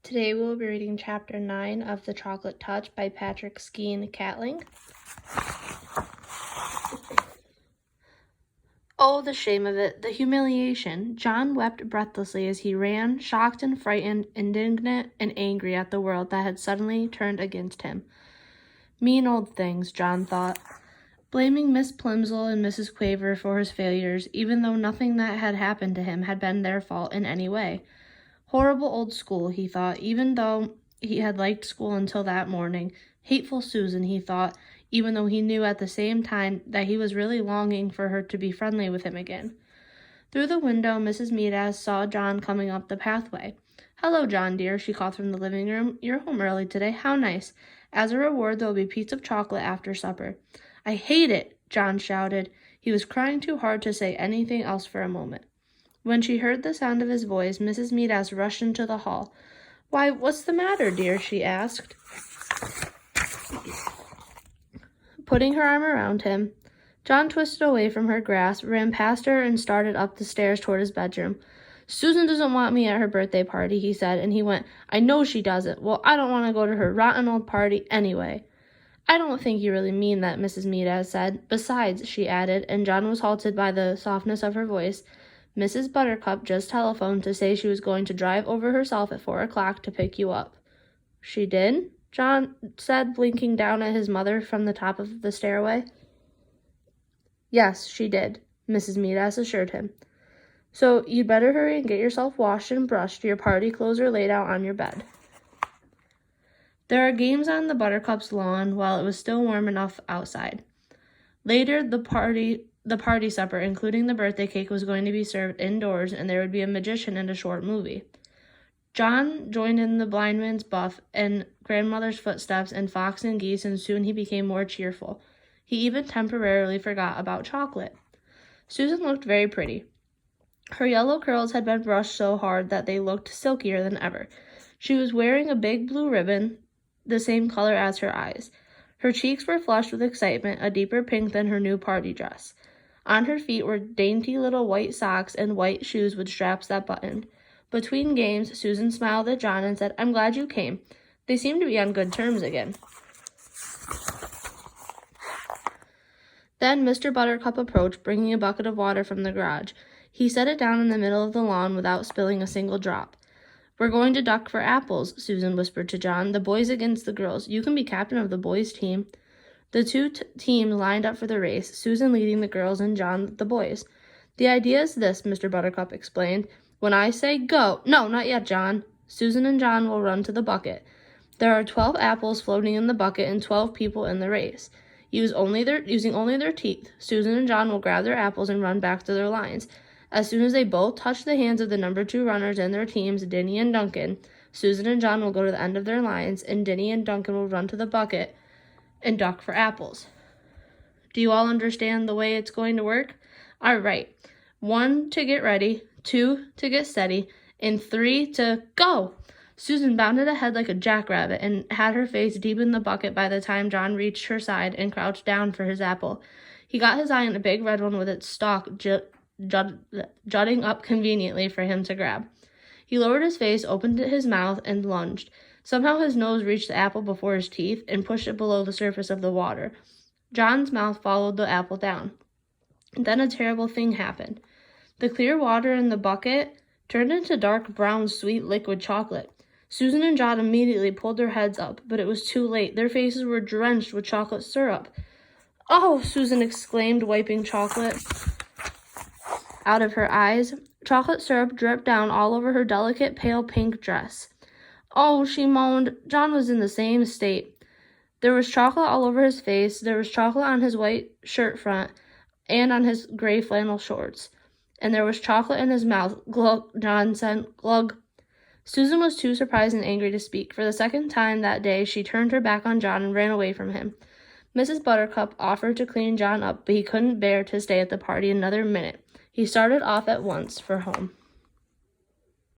Today we will be reading Chapter 9 of The Chocolate Touch by Patrick Skene Catling. Oh, the shame of it, the humiliation. John wept breathlessly as he ran, shocked and frightened, indignant and angry at the world that had suddenly turned against him. Mean old things, John thought, blaming Miss Plimsoll and Mrs. Quaver for his failures, even though nothing that had happened to him had been their fault in any way. Horrible old school, he thought, even though he had liked school until that morning. Hateful Susan, he thought, even though he knew at the same time that he was really longing for her to be friendly with him again. Through the window, Mrs. Meadas saw John coming up the pathway. "Hello, John, dear," she called from the living room. "You're home early today. How nice. As a reward, there will be a piece of chocolate after supper." "I hate it," John shouted. He was crying too hard to say anything else for a moment. When she heard the sound of his voice, Mrs. Meadas rushed into the hall. "Why, what's the matter, dear?" she asked, putting her arm around him. John twisted away from her grasp, ran past her, and started up the stairs toward his bedroom. "Susan doesn't want me at her birthday party," he said, and he went, "I know she doesn't. Well, I don't want to go to her rotten old party anyway." "I don't think you really mean that," Mrs. Meadas said. "Besides," she added, and John was halted by the softness of her voice, "Mrs. Buttercup just telephoned to say she was going to drive over herself at 4 o'clock to pick you up." "She did?" John said, blinking down at his mother from the top of the stairway. "Yes, she did," Mrs. Meadas assured him. "So you'd better hurry and get yourself washed and brushed. Your party clothes are laid out on your bed." There are games on the Buttercup's lawn while it was still warm enough outside. Later, the party supper, including the birthday cake, was going to be served indoors, and there would be a magician and a short movie. John joined in the blind man's buff and grandmother's footsteps and fox and geese, and soon he became more cheerful. He even temporarily forgot about chocolate. Susan looked very pretty. Her yellow curls had been brushed so hard that they looked silkier than ever. She was wearing a big blue ribbon, the same color as her eyes. Her cheeks were flushed with excitement, a deeper pink than her new party dress. On her feet were dainty little white socks and white shoes with straps that buttoned. Between games, Susan smiled at John and said, "I'm glad you came." They seemed to be on good terms again. Then Mr. Buttercup approached, bringing a bucket of water from the garage. He set it down in the middle of the lawn without spilling a single drop. "We're going to duck for apples," Susan whispered to John. "The boys against the girls. You can be captain of the boys' team." The two teams lined up for the race, Susan leading the girls and John the boys. "The idea is this," Mr. Buttercup explained. "When I say go—" "No, not yet, John." "Susan and John will run to the bucket. There are 12 apples floating in the bucket and 12 people in the race. Using only their teeth, Susan and John will grab their apples and run back to their lines. As soon as they both touch the hands of the number 2 runners in their teams, Dinny and Duncan, Susan and John will go to the end of their lines, and Dinny and Duncan will run to the bucket and duck for apples. Do you all understand the way it's going to work? All right. 1 to get ready, 2 to get steady, and 3 to go." Susan bounded ahead like a jackrabbit and had her face deep in the bucket by the time John reached her side and crouched down for his apple. He got his eye on a big red one with its stalk jutting up conveniently for him to grab. He lowered his face, opened his mouth, and lunged. Somehow his nose reached the apple before his teeth and pushed it below the surface of the water. John's mouth followed the apple down. Then a terrible thing happened. The clear water in the bucket turned into dark brown sweet liquid chocolate. Susan and John immediately pulled their heads up, but it was too late. Their faces were drenched with chocolate syrup. "Oh!" Susan exclaimed, wiping chocolate out of her eyes. Chocolate syrup dripped down all over her delicate pale pink dress. "Oh," she moaned. John was in the same state. There was chocolate all over his face. There was chocolate on his white shirt front and on his gray flannel shorts. And there was chocolate in his mouth. "Glug," John said. "Glug." Susan was too surprised and angry to speak. For the second time that day, she turned her back on John and ran away from him. Mrs. Buttercup offered to clean John up, but he couldn't bear to stay at the party another minute. He started off at once for home.